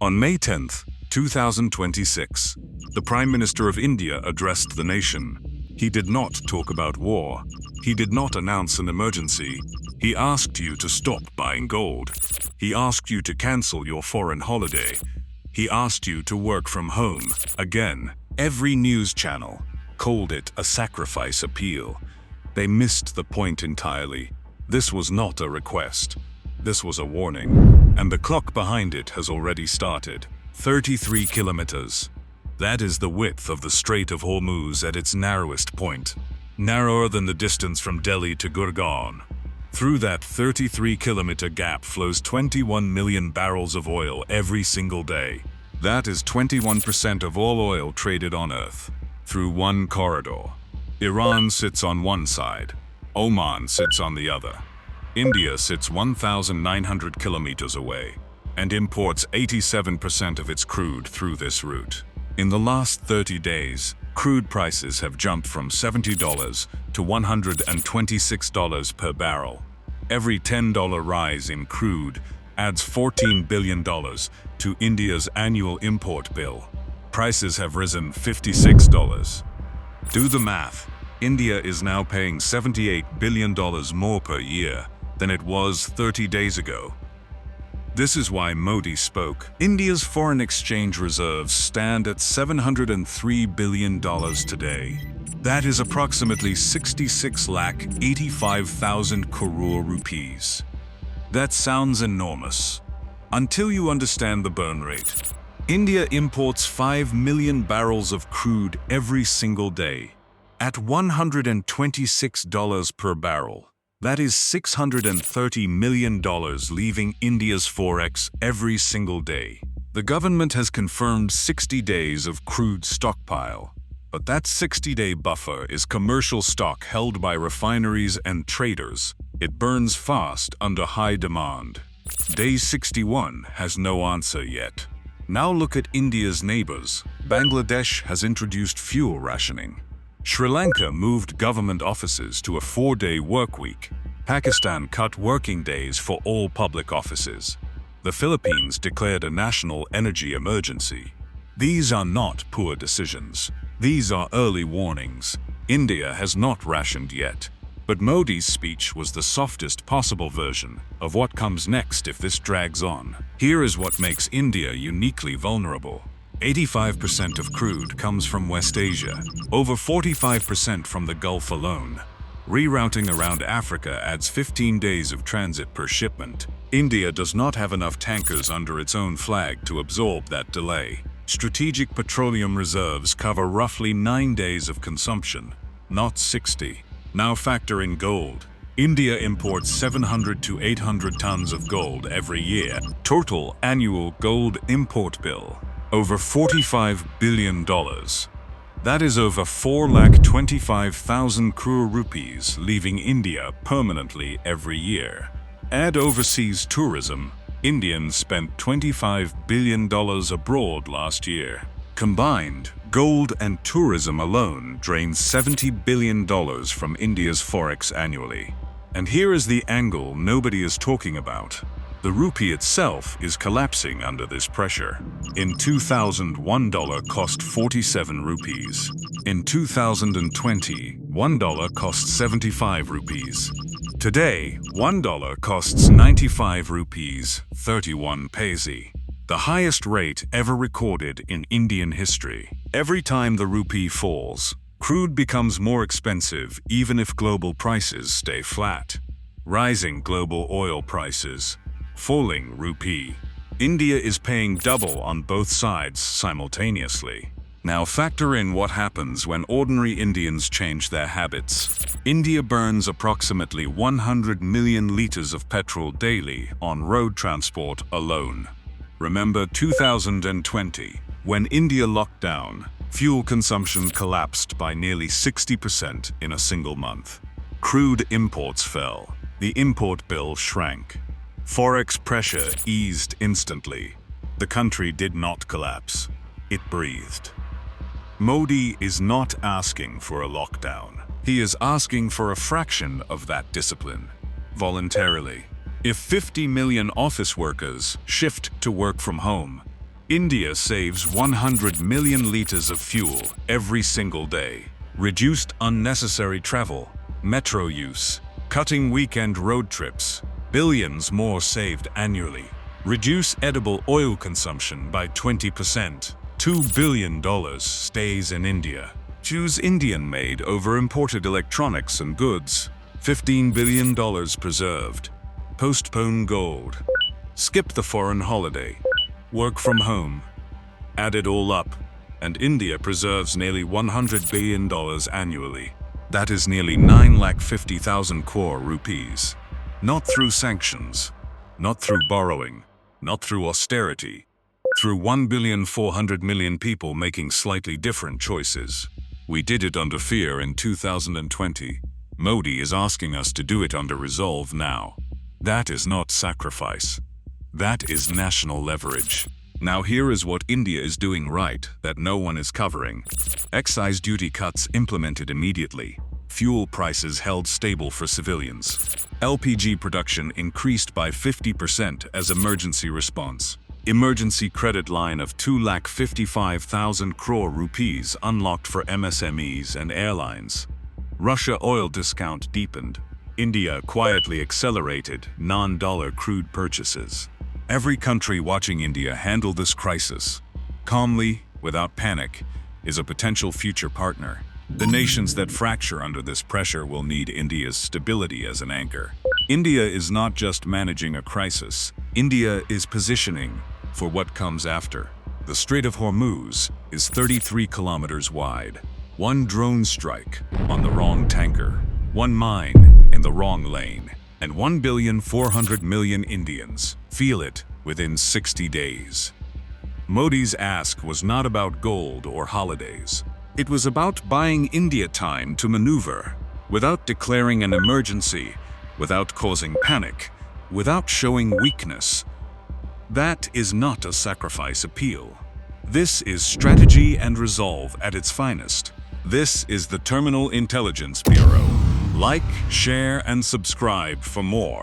On May 10, 2026, the Prime Minister of India addressed the nation. He did not talk about war. He did not announce an emergency. He asked you to stop buying gold. He asked you to cancel your foreign holiday. He asked you to work from home. Again, every news channel called it a sacrifice appeal. They missed the point entirely. This was not a request. This was a warning. And the clock behind it has already started. 33 kilometers. That is the width of the Strait of Hormuz at its narrowest point. Narrower than the distance from Delhi to Gurgaon. Through that 33-kilometer gap flows 21 million barrels of oil every single day. That is 21% of all oil traded on Earth, through one corridor. Iran sits on one side. Oman sits on the other. India sits 1,900 kilometers away and imports 87% of its crude through this route. In the last 30 days, crude prices have jumped from $70 to $126 per barrel. Every $10 rise in crude adds $14 billion to India's annual import bill. Prices have risen $56. Do the math. India is now paying $78 billion more per year than it was 30 days ago. This is why Modi spoke. India's foreign exchange reserves stand at $703 billion today. That is approximately 66,85,000 crore rupees. That sounds enormous, until you understand the burn rate. India imports 5 million barrels of crude every single day, at $126 per barrel. That is $630 million leaving India's forex every single day. The government has confirmed 60 days of crude stockpile, but that 60-day buffer is commercial stock held by refineries and traders. It burns fast under high demand. Day 61 has no answer yet. Now look at India's neighbors. Bangladesh has introduced fuel rationing. Sri Lanka moved government offices to a 4-day work week. Pakistan cut working days for all public offices. The Philippines declared a national energy emergency. These are not poor decisions. These are early warnings. India has not rationed yet. But Modi's speech was the softest possible version of what comes next if this drags on. Here is what makes India uniquely vulnerable. 85% of crude comes from West Asia, over 45% from the Gulf alone. Rerouting around Africa adds 15 days of transit per shipment. India does not have enough tankers under its own flag to absorb that delay. Strategic petroleum reserves cover roughly 9 days of consumption, not 60. Now factor in gold. India imports 700 to 800 tons of gold every year. Total annual gold import bill, over $45 billion. That is over 4,25,000 crore rupees leaving India permanently every year. Add overseas tourism. Indians spent $25 billion abroad last year. Combined, gold and tourism alone drain $70 billion from India's forex annually. And here is the angle nobody is talking about. The rupee itself is collapsing under this pressure. In 2000, $1 cost 47 rupees. In 2020, $1 cost 75 rupees. Today, $1 costs 95 rupees, 31 paise. The highest rate ever recorded in Indian history. Every time the rupee falls, crude becomes more expensive even if global prices stay flat. Rising global oil prices. Falling rupee. India is paying double on both sides simultaneously. Now factor in what happens when ordinary Indians change their habits. India burns approximately 100 million liters of petrol daily on road transport alone. Remember 2020, when India locked down, fuel consumption collapsed by nearly 60% in a single month. Crude imports fell. The import bill shrank. Forex pressure eased instantly. The country did not collapse. It breathed. Modi is not asking for a lockdown. He is asking for a fraction of that discipline, voluntarily. If 50 million office workers shift to work from home, India saves 100 million liters of fuel every single day. Reduced unnecessary travel, metro use, cutting weekend road trips, billions more saved annually. Reduce edible oil consumption by 20%. $2 billion stays in India. Choose Indian-made over imported electronics and goods. $15 billion preserved. Postpone gold. Skip the foreign holiday. Work from home. Add it all up, and India preserves nearly $100 billion annually. That is nearly 950,000 crore rupees. Not through sanctions, not through borrowing, not through austerity, through 1,400 million people making slightly different choices. We did it under fear in 2020. Modi is asking us to do it under resolve now. That is not sacrifice. That is national leverage. Now here is what India is doing right that no one is covering. Excise duty cuts implemented immediately. Fuel prices held stable for civilians. LPG production increased by 50% as emergency response. Emergency credit line of 2,55,000 crore rupees unlocked for MSMEs and airlines. Russia oil discount deepened. India quietly accelerated non-dollar crude purchases. Every country watching India handle this crisis calmly, without panic, is a potential future partner. The nations that fracture under this pressure will need India's stability as an anchor. India is not just managing a crisis. India is positioning for what comes after. The Strait of Hormuz is 33 kilometers wide. One drone strike on the wrong tanker, one mine in the wrong lane, and 1,400 million Indians feel it within 60 days. Modi's ask was not about gold or holidays. It was about buying India time to maneuver, without declaring an emergency, without causing panic, without showing weakness. That is not a sacrifice appeal. This is strategy and resolve at its finest. This is the Terminal Intelligence Bureau. Like, share, and subscribe for more.